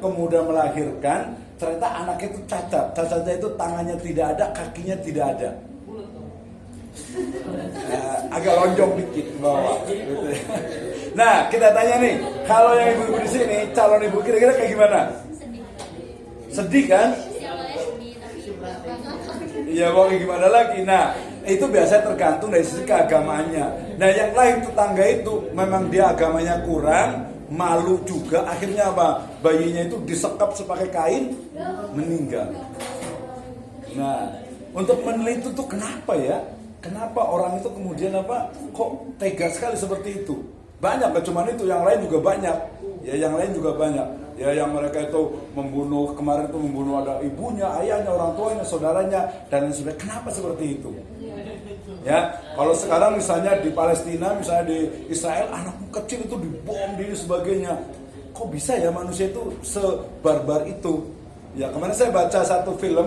kemudian melahirkan, ternyata anaknya itu cacat. Cacatnya itu tangannya tidak ada, kakinya tidak ada. Agak lonjong dikit ke bawah. Gitu. Nah, kita tanya nih, kalau yang ibu-ibu di sini, calon ibu kira-kira kayak gimana? Sedih kan? Iya, mau gimana lagi? Nah, itu biasanya tergantung dari sisi keagamaannya. Nah, yang lain tetangga itu memang dia agamanya kurang, malu juga, akhirnya apa? Bayinya itu disekap sepakai kain, meninggal. Nah, untuk meneliti itu kenapa ya? Kenapa orang itu kemudian apa? Kok tega sekali seperti itu? Banyak, cuma itu, yang lain juga banyak. Ya, yang lain juga banyak. Ya, yang mereka itu membunuh, kemarin itu membunuh ada ibunya, ayahnya, orang tuanya, saudaranya, dan lain sebagainya. Kenapa seperti itu? Ya, kalau sekarang misalnya di Palestina, misalnya di Israel, anak kecil itu dibom, dan sebagainya. Kok bisa ya manusia itu sebarbar itu? Ya, kemarin saya baca satu film,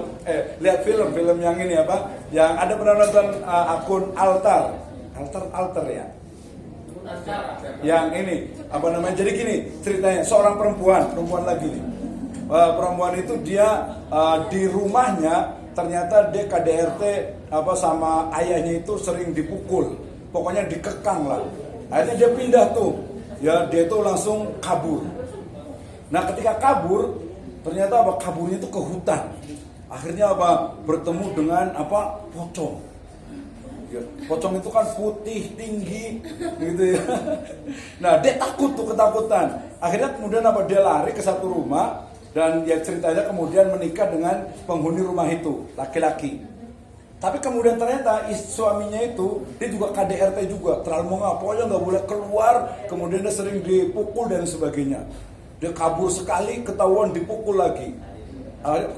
lihat film yang ini apa? Yang ada pernah nonton akun Altar ya. Yang ini apa namanya? Jadi gini ceritanya, seorang perempuan lagi nih. Perempuan itu dia di rumahnya ternyata dia KDRT apa sama ayahnya itu sering dipukul. Pokoknya dikekang lah. Akhirnya dia pindah tuh. Ya, dia tuh langsung kabur. Nah, ketika kabur ternyata apa? Kaburnya itu ke hutan. Akhirnya apa? Bertemu dengan apa? Pocong. Ya, pocong itu kan putih, tinggi, gitu ya. Nah, dia takut tuh, ketakutan. Akhirnya kemudian apa? Dia lari ke satu rumah dan ya ceritanya kemudian menikah dengan penghuni rumah itu, laki-laki. Tapi kemudian ternyata suaminya itu dia juga KDRT juga, terlalu mengapa, pokoknya nggak boleh keluar. Kemudian dia sering dipukul dan sebagainya. Dia kabur sekali, ketahuan dipukul lagi.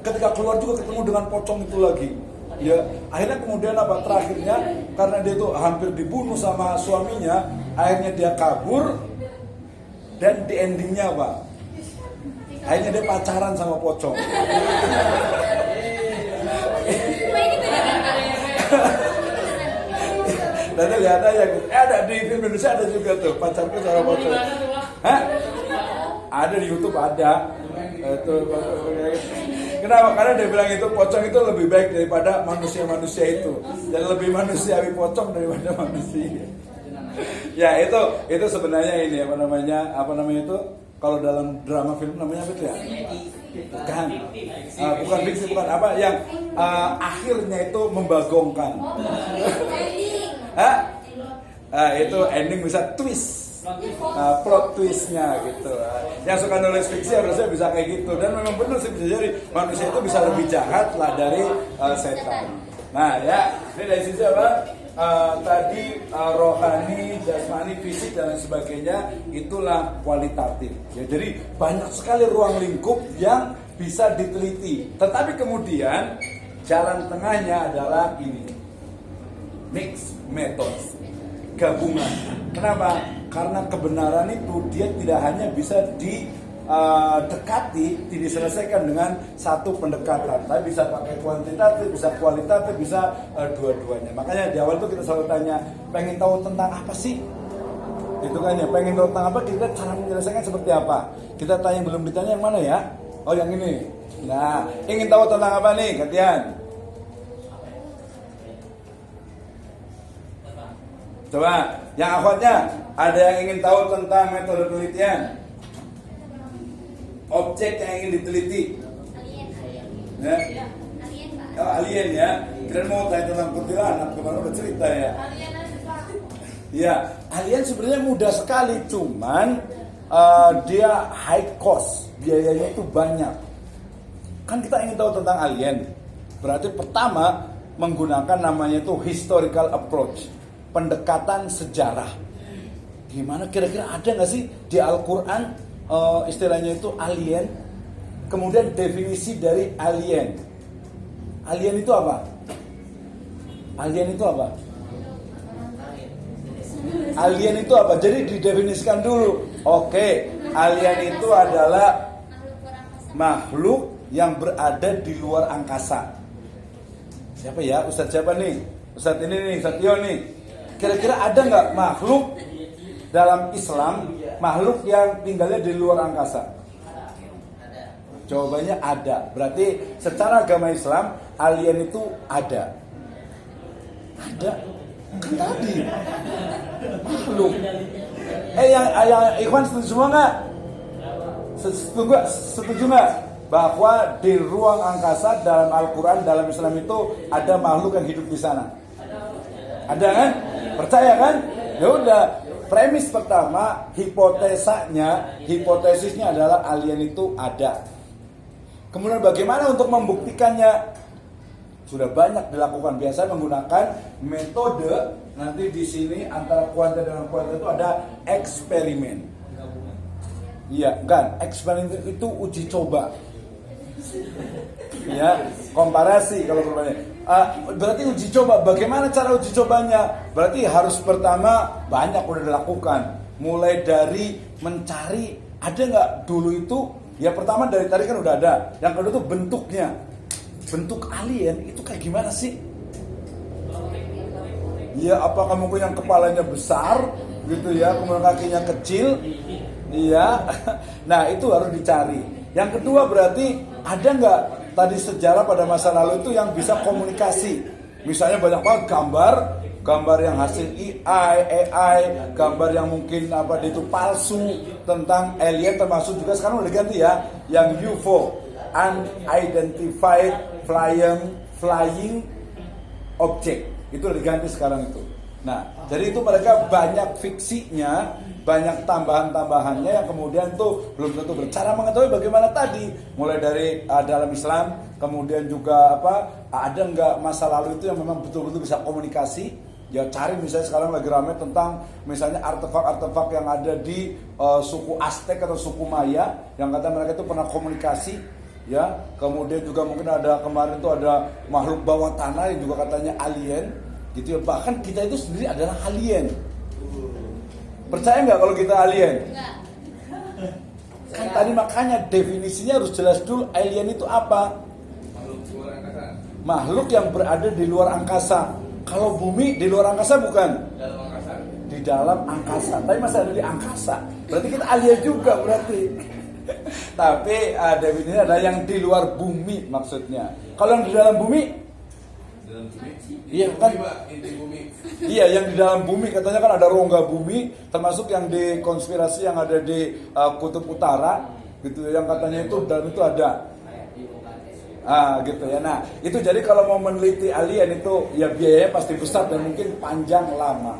Ketika keluar juga ketemu dengan pocong itu lagi. Ya, akhirnya kemudian apa? Terakhirnya karena dia tuh hampir dibunuh sama suaminya, akhirnya dia kabur dan di endingnya apa? Akhirnya dia pacaran sama pocong. Dan lihat aja, ada di film Indonesia ada juga tuh pacarku sama pocong. Hah? Ada di YouTube ada. Itu kenapa? Karena dia bilang itu pocong itu lebih baik daripada manusia-manusia itu, dan lebih manusiawi pocong daripada manusia. Ya, itu sebenarnya ini apa namanya itu kalau dalam drama film namanya apa itu ya? Bukan fiksi, bukan apa yang akhirnya itu membagongkan. Itu ending bisa twist. Plot twistnya gitu. Yang suka nulis fiksi harusnya bisa kayak gitu, dan memang benar sih bisa jadi manusia itu bisa lebih jahat lah dari setan. Nah ya, ini dari sisi apa? Tadi rohani, jasmani, fisik dan lain sebagainya, itulah kualitatif. Ya, jadi banyak sekali ruang lingkup yang bisa diteliti. Tetapi kemudian jalan tengahnya adalah ini, mix method, gabungan. Kenapa? Karena kebenaran itu dia tidak hanya bisa didekati, diselesaikan dengan satu pendekatan, tapi bisa pakai kuantitatif, bisa kualitatif, bisa dua-duanya. Makanya di awal tuh kita selalu tanya, pengen tahu tentang apa sih? Itu kan ya, pengen tahu tentang apa, kita cara menyelesaikan seperti apa? Kita tanya, belum ditanya yang mana ya? Oh, yang ini. Nah, ingin tahu tentang apa nih, gantian? Coba, yang akhwatnya, ada yang ingin tahu tentang metode penelitian? Objek yang ingin diteliti? Alien. Ya? Alien, Pak. Oh, alien ya. Kira mau tanya tentang kuntilanak, kemarin udah cerita ya. Alien aja, Pak. Ya, alien sebenarnya mudah sekali, cuman dia high cost, biayanya itu banyak. Kan kita ingin tahu tentang alien, berarti pertama menggunakan namanya itu historical approach, pendekatan sejarah. Gimana kira-kira ada nggak sih di Al-Quran istilahnya itu alien, kemudian definisi dari alien. Alien itu apa? Alien itu apa? Alien itu apa? Jadi didefinisikan dulu. Oke, alien itu adalah makhluk yang berada di luar angkasa. Siapa ya? Ustadz siapa nih? Ustadz ini nih, Ustadz Tio nih. Kira-kira ada nggak makhluk dalam Islam, makhluk yang tinggalnya di luar angkasa? Jawabannya ada. Berarti secara agama Islam alien itu ada. Ada. Kan tadi makhluk. Yang Ikhwan setuju semua nggak? Setuju nggak bahwa di ruang angkasa dalam Al-Quran, dalam Islam itu ada makhluk yang hidup di sana? Ada kan? Percaya kan? Ya udah. Premis pertama, hipotesisnya adalah alien itu ada. Kemudian bagaimana untuk membuktikannya? Sudah banyak dilakukan, biasa menggunakan metode, nanti di sini antara kuanta dengan kuanta itu ada eksperimen. Iya, kan? Eksperimen itu uji coba. Ya, komparasi kalau berbanyak. Berarti uji coba. Bagaimana cara uji cobanya? Berarti harus pertama banyak udah dilakukan. Mulai dari mencari ada nggak dulu itu. Ya pertama dari tadi kan udah ada. Yang kedua itu bentuknya. Bentuk alien itu kayak gimana sih? Ya apakah mungkin yang kepalanya besar gitu ya, kemudian kakinya kecil. Iya. Nah itu harus dicari. Yang kedua berarti ada nggak tadi sejarah pada masa lalu itu yang bisa komunikasi? Misalnya banyak banget gambar yang hasil AI, gambar yang mungkin itu palsu tentang alien, termasuk juga sekarang udah ganti ya, yang UFO, unidentified flying object, itu udah diganti sekarang itu. Nah, jadi itu mereka banyak fiksinya, banyak tambahan-tambahannya yang kemudian tuh belum tentu bercara mengetahui bagaimana tadi, mulai dari dalam Islam, kemudian juga ada nggak masa lalu itu yang memang betul-betul bisa komunikasi. Ya cari misalnya sekarang lagi ramai tentang misalnya artefak-artefak yang ada di suku Aztec atau suku Maya yang kata mereka itu pernah komunikasi. Ya, kemudian juga mungkin ada kemarin itu ada makhluk bawah tanah yang juga katanya alien, gitu ya. Bahkan kita itu sendiri adalah alien. Percaya nggak kalau kita alien? Enggak. Kan tadi makanya definisinya harus jelas dulu, alien itu apa? Makhluk yang berada di luar angkasa. Kalau bumi di luar angkasa bukan? Dalam angkasa. Di dalam angkasa. Tapi masih ada di angkasa. Berarti kita alien juga berarti. Tapi definisinya adalah yang di luar bumi maksudnya. Kalau yang di dalam bumi? Iya kan? Iya, yang di dalam bumi katanya kan ada rongga bumi, termasuk yang di konspirasi yang ada di kutub utara, gitu yang katanya itu dalam itu ada. Gitu ya. Nah, itu jadi kalau mau meneliti alien itu ya biayanya pasti besar dan mungkin panjang lama.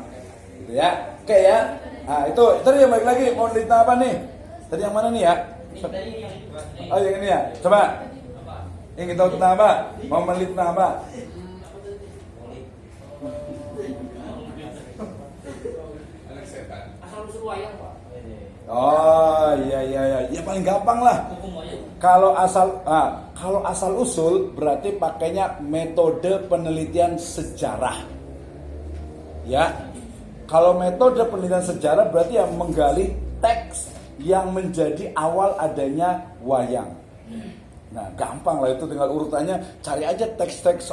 Gitu ya. Oke ya. Nah, itu tadi yang balik lagi mau meneliti apa nih? Tadi yang mana nih ya? Oh, yang ini ya. Coba. Ingin tahu tentang apa? Mau meneliti tentang apa? Oh iya, ya paling gampang lah. Kalau asal usul berarti pakainya metode penelitian sejarah. Ya, kalau metode penelitian sejarah berarti yang menggali teks yang menjadi awal adanya wayang. Nah, gampang lah itu, tinggal urutannya cari aja teks-teks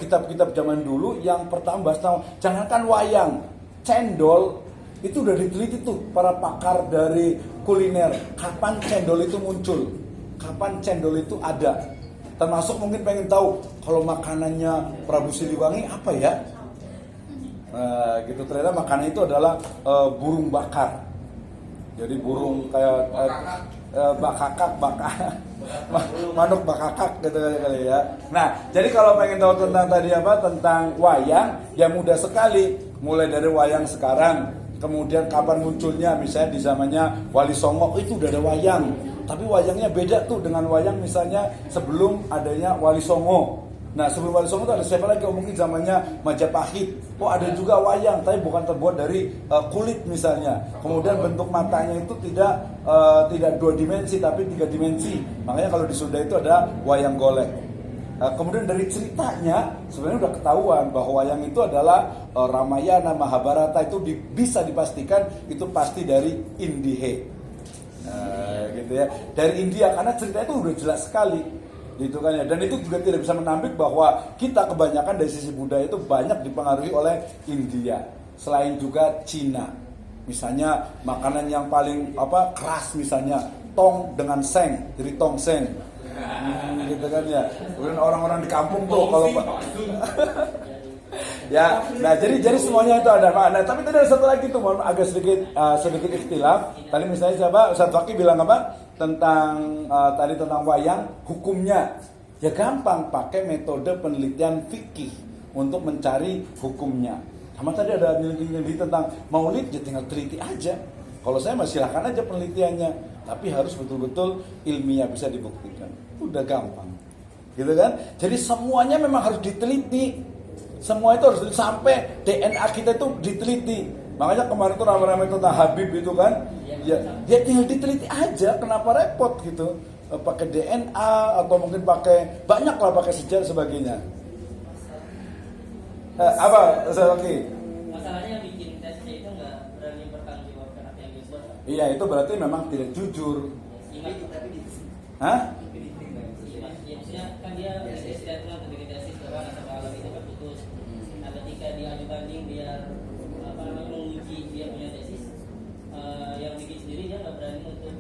kitab-kitab zaman dulu yang pertama bahas tentang jangankan wayang, cendol. Itu udah diteliti tuh para pakar dari kuliner. Kapan cendol itu muncul? Kapan cendol itu ada? Termasuk mungkin pengen tahu kalau makanannya Prabu Siliwangi apa ya? Gitu ternyata makanan itu adalah burung bakar. Jadi burung kayak manuk bakakak gitu kali ya. Nah, jadi kalau pengen tahu tentang tadi tentang wayang, ya mudah sekali. Mulai dari wayang sekarang. Kemudian kapan munculnya, misalnya di zamannya Wali Songo itu udah ada wayang. Tapi wayangnya beda tuh dengan wayang misalnya sebelum adanya Wali Songo. Nah sebelum Wali Songo itu ada siapa lagi? Mungkin zamannya Majapahit. Ada juga wayang, tapi bukan terbuat dari kulit misalnya. Kemudian bentuk matanya itu tidak 2 dimensi tapi 3 dimensi. Makanya kalau di Sunda itu ada wayang golek. Kemudian dari ceritanya sebenarnya udah ketahuan bahwa wayang itu adalah Ramayana, Mahabharata itu bisa dipastikan itu pasti dari Indihe, gitu ya, dari India karena ceritanya itu udah jelas sekali, gitu kan ya. Dan itu juga tidak bisa menampik bahwa kita kebanyakan dari sisi budaya itu banyak dipengaruhi oleh India, selain juga Cina. Misalnya makanan yang paling keras misalnya tong dengan seng, jadi tongseng. Gitu kan ya. Kemudian orang-orang di kampung tuh kalau ya, nah jadi semuanya itu ada. Nah, tapi tadi ada satu lagi tuh, mohon agak sedikit ikhtilaf. Tadi misalnya siapa? Ustaz Fakih bilang apa? Tentang tadi tentang wayang, hukumnya. Ya gampang, pakai metode penelitian fikih untuk mencari hukumnya. Sama tadi ada nyelidiki tentang maulid, ya tinggal teliti aja. Kalau saya masih silakan aja penelitiannya, tapi harus betul-betul ilmiah, bisa dibuktikan. Itu udah gampang, gitu kan? Jadi semuanya memang harus diteliti. Semua itu harus sampai DNA kita itu diteliti. Makanya kemarin tuh ramai-ramai tentang Habib itu kan, ya tinggal diteliti aja. Kenapa repot gitu? Pakai DNA atau mungkin pakai banyak lah, pakai sejarah sebagainya. Apa lagi? Masalahnya bikin tesnya itu nggak berani bertanggung jawab yang dibuat. Iya, itu berarti memang tidak jujur. Hah? Ya, maksudnya kan dia tidak pernah bikin tesis bahwa nasabah alam itu kan putus. Nah, ketika dia adu banding biar menguji dia punya tesis, yang bikin sendiri dia nggak berani untuk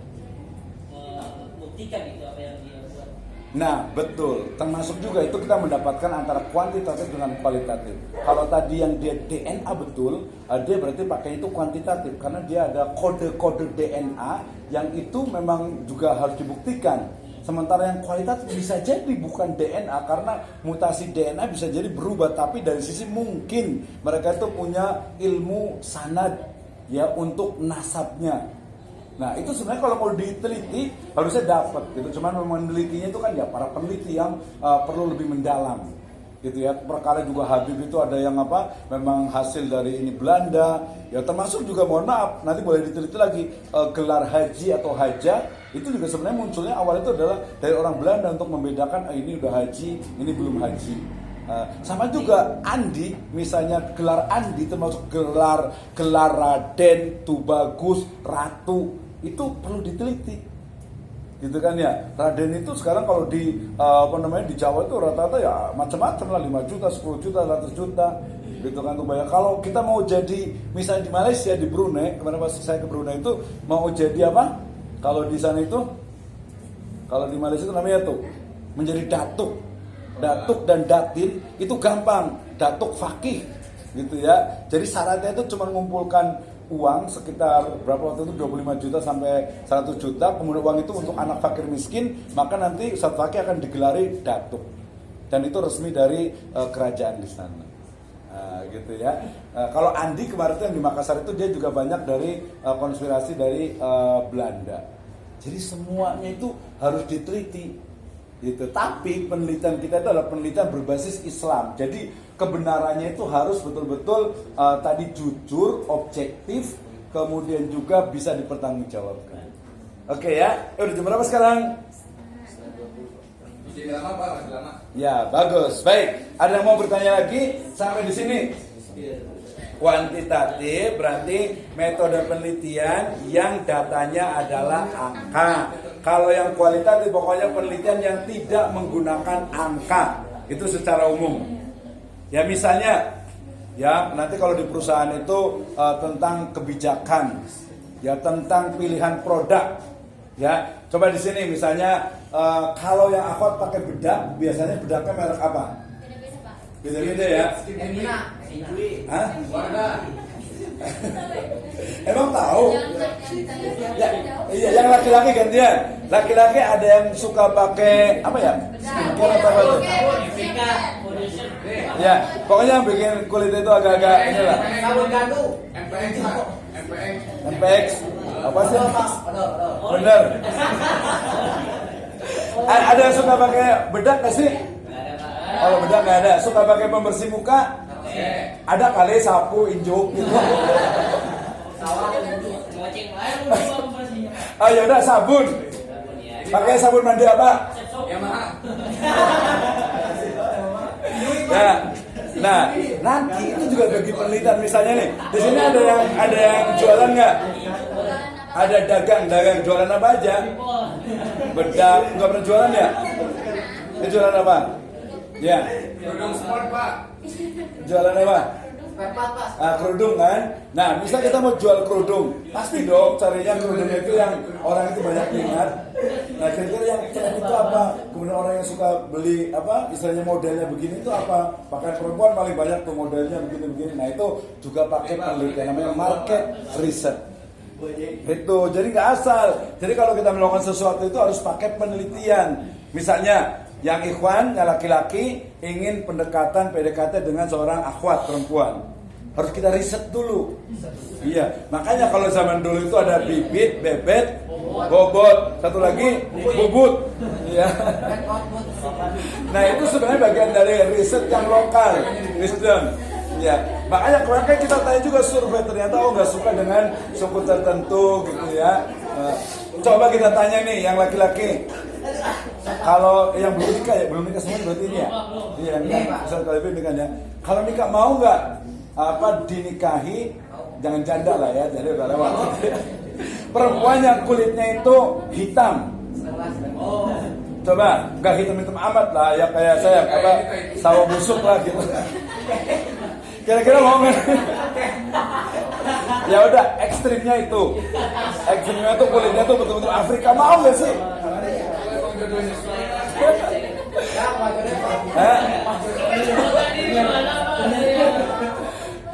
membuktikan itu apa yang dia buat. Nah, betul. Termasuk juga itu kita mendapatkan antara kuantitatif dengan kualitatif. Kalau tadi yang dia DNA betul, dia berarti pakai itu kuantitatif karena dia ada kode-kode DNA yang itu memang juga harus dibuktikan. Sementara yang kualitatif bisa jadi bukan DNA karena mutasi DNA bisa jadi berubah, tapi dari sisi mungkin mereka itu punya ilmu sanad ya untuk nasabnya. Nah itu sebenarnya kalau mau diteliti harusnya dapat gitu. Cuman memang menelitinya itu kan ya para peneliti yang perlu lebih mendalam gitu ya. Perkara juga Habib itu ada yang memang hasil dari ini Belanda ya, termasuk juga mohon maaf nanti boleh diteliti lagi gelar haji atau haja itu juga sebenarnya munculnya awal itu adalah dari orang Belanda untuk membedakan ini udah haji, ini belum haji. Sama juga Andi, misalnya gelar Andi termasuk gelar Raden, Tubagus, Ratu itu perlu diteliti, gitu kan ya. Raden itu sekarang kalau di di Jawa itu rata-rata ya macam-macam lah, 5 juta, 10 juta, 100 juta, gitu kan tuh banyak. Kalau kita mau jadi misalnya di Malaysia, di Brunei, kemarin pas saya ke Brunei itu mau jadi apa? Kalau di sana itu, kalau di Malaysia itu namanya tuh menjadi datuk dan datin itu gampang, datuk fakih gitu ya. Jadi syaratnya itu cuma mengumpulkan uang sekitar berapa waktu itu 25 juta sampai 100 juta, kemudian uang itu untuk anak fakir miskin, maka nanti Ustaz Fakih akan digelari datuk dan itu resmi dari kerajaan di sana. Gitu ya. Kalau Andi kemarin itu yang di Makassar itu dia juga banyak dari konspirasi dari Belanda. Jadi semuanya itu harus diteliti. Gitu. Tapi penelitian kita itu adalah penelitian berbasis Islam. Jadi kebenarannya itu harus betul-betul tadi jujur, objektif, kemudian juga bisa dipertanggungjawabkan. Oke ya, udah jam berapa sekarang? Ya bagus, baik. Ada yang mau bertanya lagi sampai di sini? Kuantitatif berarti metode penelitian yang datanya adalah angka. Kalau yang kualitatif pokoknya penelitian yang tidak menggunakan angka. Itu secara umum. Ya misalnya ya nanti kalau di perusahaan itu tentang kebijakan, ya tentang pilihan produk. Ya, coba di sini misalnya kalau yang Akhwat pakai bedak, biasanya bedaknya merek apa? Beda-beda, Pak. Beda-beda ya. Hah? Emang tahu? Ya, iya, yang laki-laki gantian. Laki-laki ada yang suka pakai apa ya? Skincare atau apa tuh? Ya, pokoknya yang bikin kulit itu agak-agak inilah. MPX. Apa sih? Bener. Ada yang suka pakai bedak nggak sih? Kalau bedak nggak ada. Suka pakai pembersih muka? Ada kali sapu, injuk gitu. Oh ya udah sabun. Pakai sabun mandi apa? Nah, nanti itu juga bagi penelitian misalnya nih. Di sini ada yang jualan nggak? Ada dagang jualan apa aja? Bedak, nggak pernah jualan ya? Jualan apa? Ya. Produk sport, Pak. Jualan apa? Kerudung kan. Nah, misal kita mau jual kerudung, pasti dong carinya kerudung itu yang orang itu banyak minat. Nah, kira-kira yang tren itu apa? Kemudian orang yang suka beli apa? Istilahnya modelnya begini itu apa? Pakaian perempuan paling banyak tuh modelnya begini-begini. Nah, itu juga pakai penelitian namanya market research. Itu jadi nggak asal. Jadi kalau kita melakukan sesuatu itu harus pakai penelitian. Misalnya yang ikhwan, yang laki-laki ingin pendekatan PDKT dengan seorang akhwat perempuan, harus kita riset dulu. Iya, makanya kalau zaman dulu itu ada bibit, bebet, bobot, satu lagi bubut. Iya. Nah itu sebenarnya bagian dari riset yang lokal, wisdom. Ya, makanya kemarin kita tanya juga survei, ternyata nggak suka dengan suku tertentu gitu ya. Coba kita tanya nih yang laki-laki. Kalau yang belum nikah semua berarti ini ya. Iya, misal kalau itu nikah ya. Kalau nikah mau nggak dinikahi, jangan janda lah ya, jadi udah lewat. Perempuan yang kulitnya itu hitam. Coba, nggak hitam-hitam amat lah, ya kayak saya sawo busuk lah gitu. Kira-kira mau nggak? Ya udah, ekstrimnya itu kulitnya tuh betul-betul Afrika, mau nggak sih?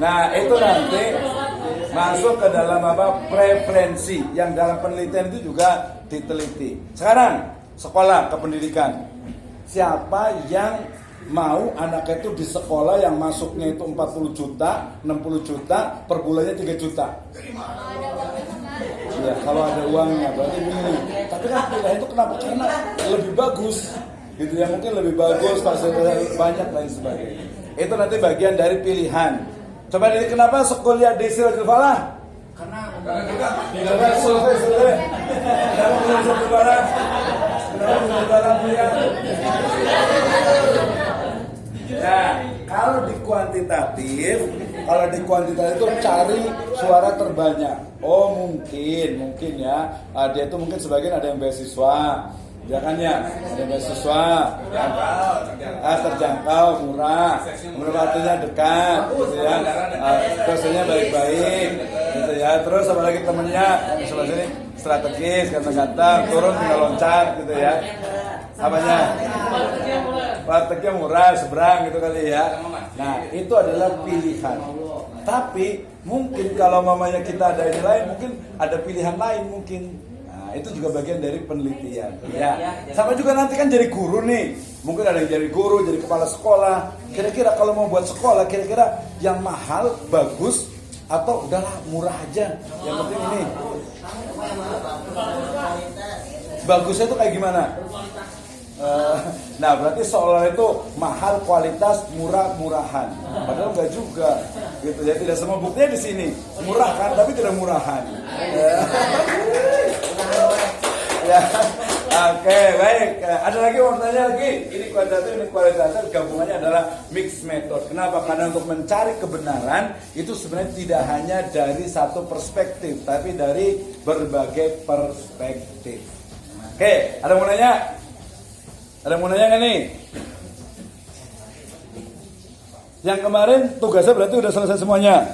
Nah itu nanti masuk ke dalam preferensi yang dalam penelitian itu juga diteliti. Sekarang sekolah kependidikan, siapa yang mau anaknya itu di sekolah yang masuknya itu 40 juta, 60 juta, per bulannya 3 juta. Ya, kalau ada uangnya berarti milih. Tapi kan pilihan itu kenapa? Karena lebih bagus, gitu ya, mungkin lebih bagus, fasilitas banyak lain sebagainya. Itu nanti bagian dari pilihan. Coba dari kenapa sekolah di Siratul Falah? Karena kita selesai. Kenapa Siratul Falah? Kenapa Siratul Falah punya? Nah, kalau di kuantitatif itu cari suara terbanyak. Oh mungkin ya, dia itu mungkin sebagian ada yang beasiswa, ya kan ya, ada yang beasiswa, terjangkau, murah, merpatinya dekat, gitu ya, dosennya baik-baik, gitu ya. Terus apalagi temennya yang sebelah sini strategis, ganteng-ganteng, turun tinggal loncat, gitu ya. Apanya? Prakteknya murah, seberang gitu kali ya. Nah itu adalah pilihan. Tapi mungkin kalau mamanya kita ada ini lain, mungkin ada pilihan lain mungkin. Nah itu juga bagian dari penelitian. Ya. Sama juga nanti kan jadi guru nih. Mungkin ada yang jadi guru, jadi kepala sekolah. Kira-kira kalau mau buat sekolah, kira-kira yang mahal, bagus, atau udahlah murah aja. Yang penting ini. Bagusnya itu kayak gimana? Nah berarti seolah itu mahal, kualitas, murah-murahan. Padahal enggak juga, gitu ya. Tidak semua buktinya di sini murah kan, tapi tidak murahan. Ya, oke, baik. Ada lagi mau tanya lagi? Ini kualitatif, gabungannya adalah mixed method. Kenapa? Karena untuk mencari kebenaran itu sebenarnya tidak hanya dari satu perspektif, tapi dari berbagai perspektif. Oke, ada mau nanya? Ada mau nanya nggak nih? Yang kemarin tugasnya berarti udah selesai semuanya.